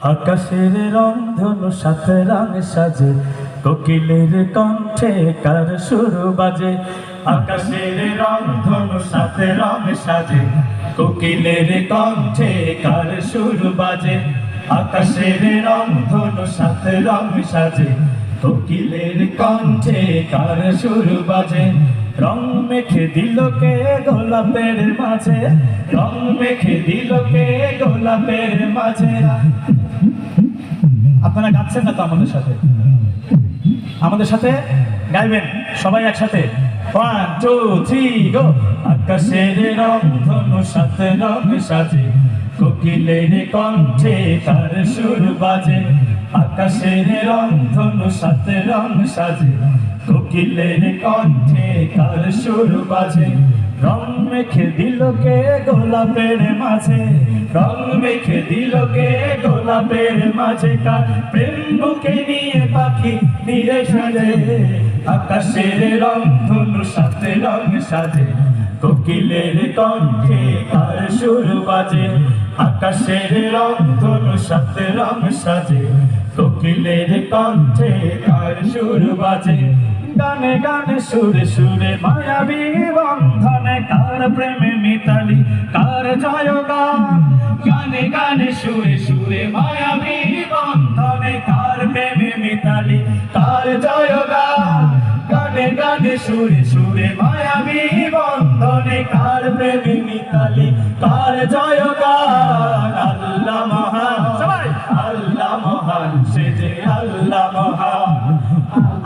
আকাশের রংধনু সাথে রং সাজে, কোকিলের কণ্ঠে কার সুর বাজে। আকাশের রংধনু সাথে রং সাজে, কোকিলের কণ্ঠে কার সুর বাজে। আকাশের রংধনু সাথে রং সাজে, কোকিলের কণ্ঠে কার সুর বাজে। রং মেখে দিল কে গোলাপের মাঝে, রং মেখে দিল কে গোলাপের মাঝে। আপনারা গাচ্ছেন না তো আমাদের সাথে? আমাদের সাথে গাইবেন সবাই একসাথে। 1 2 3 গো। আকাশের রংধনু সাথে রং সাজে, কোকিলের কণ্ঠে তার সুর বাজে। আকাশের রংধনু সাথে রং সাজে, কোকিলের কণ্ঠে তার সুর বাজে। রং মেখে দিল কে গোলাপের মাঝে, রং মেখে দিল কে গোলাপের মাঝে। কার প্রেম বুকে নিয়ে পাখি নিরে সাজে। আকাশের রংধনু সাথে রং সাজে, কোকিলের কণ্ঠে কার সুর বাজে। আকাশের রংধনু সাথে রং সাজে, কোকিলের কণ্ঠে কার সুর বাজে। গানে গানে সুরে সুরে মায়াবী বন্ধনে, কার প্রেমে মিতালি কার জয়গান। গানে গানে সুরে সুরে মায়াবী বন্ধনে, কার প্রেমে মিতালি কার জয়গান। গানে গানে সুরে সুরে মায়াবী বন্ধনে, কার প্রেমে মিতালি কার জয়গান। আল্লাহ মহান, সবাই আল্লাহ মহান, সে যে আল্লাহ মহান।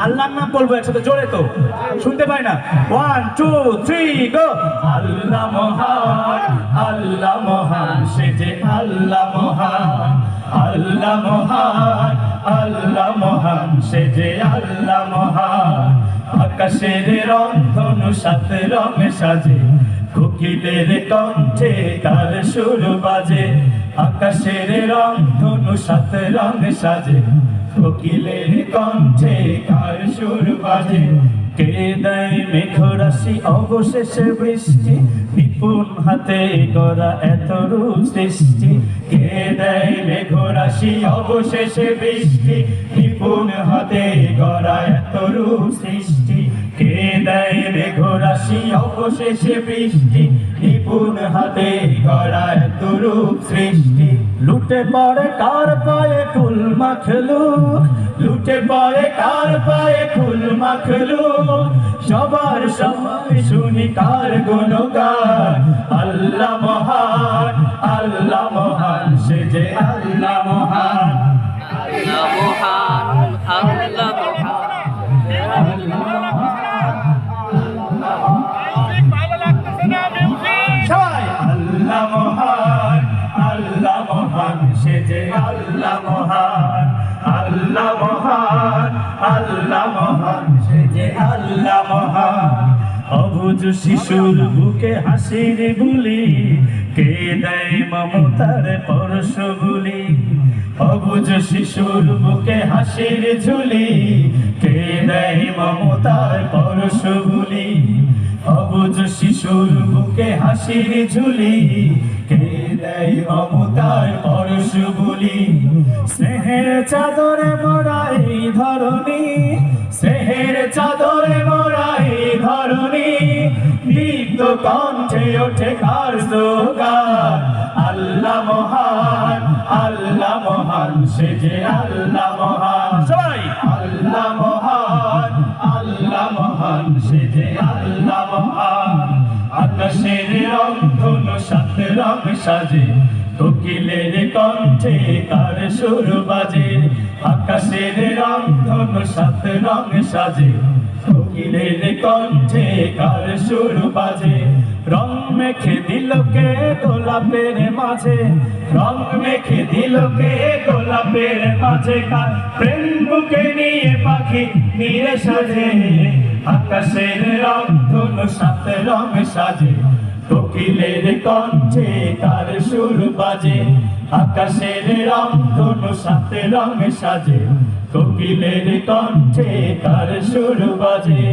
আল্লাহর নাম বলবো একসাথে জোরে, তো শুনতে পাই না। 1 2 3 গো। আল্লাহ মহান, আল্লাহ মহান, সে যে আল্লাহ মহান। আল্লাহ মহান, আল্লাহ মহান, সে যে আল্লাহ মহান। আকাশের রংধনু সাথে রং সাজে, কোকিলের কণ্ঠে কার সুর বাজে। আকাশের রংধনু সাথে রং সাজে, কোকিলের কণ্ঠে কার সুর বাজে। কে দেয় মেঘরাশি অবশেষে বৃষ্টি, নিপুণ হাতে গড়া এত রূপ সৃষ্টি। কে দেয় মেঘরাশি অবশেষে বৃষ্টি, নিপুণ হাতে গড়া এত রূপ সৃষ্টি। কে দেয় মেঘরাশি অবশেষে বৃষ্টি, নিপুণ হাতে গড়া এত রূপ সৃষ্টি। লুটে পড়ে কার পায়ে ফুল মাখলু, লুটে পড়ে কার পায়ে ফুল মাখলু। সবার সময় শুনি কার গুণগান। আল্লাহ মহান, আল্লাহ মহান, সে যে আল্লাহ মহান। আল্লাহ মহান, আল্লাহ মহান, সবাই আল্লাহ মহান, আল্লাহ মহান, সে যে আল্লাহ মহান। আল্লাহ মহান, আল্লাহ মহান, সে যে আল্লাহ মহান। অবুঝ শিশুর বুকে হাসির বুলি, কে দেয় মমতার পরশ বুলি। অবুঝ শিশুর বুকে হাসির ঝুলি, কে দেয় মমতার পরশ বুলি। অবুঝ শিশুর বুকে হাসির ঝুলি, কে দেয় মমতার পরশ বুলি। স্নেহের চাদরে মোরা এই ধরণী, স্নেহের চাদরে মোরা এই ধরণী। দীপ্ত কণ্ঠে ওঠে কার স্লোগান। আল্লাহ মহান, আল্লাহ মহান, সে যে আল্লাহ মহান। সবাই আল্লাহ মহান, আল্লাহ মহান, সে যে আল্লাহ মহান। আকাশের রংধনু সাথে রং সাজে, কোকিলের কণ্ঠে কার সুর বাজে। আকাশের রংধনু সাথে রং সাজে, কোকিলের কণ্ঠে কার সুর বাজে। রং মেখে দিল কে গোলাপের মাঝে, রং মেখে দিল কে গোলাপের মাঝে। কার প্রেম বুকে নিয়ে পাখি নিরে সাজে। আকাশের রংধনু সাথে রং সাজে, কোকিলের কণ্ঠে কার সুর বাজে। আকাশের রংধনু সাথে রং সাজে, কোকিলের কণ্ঠে কার সুর বাজে।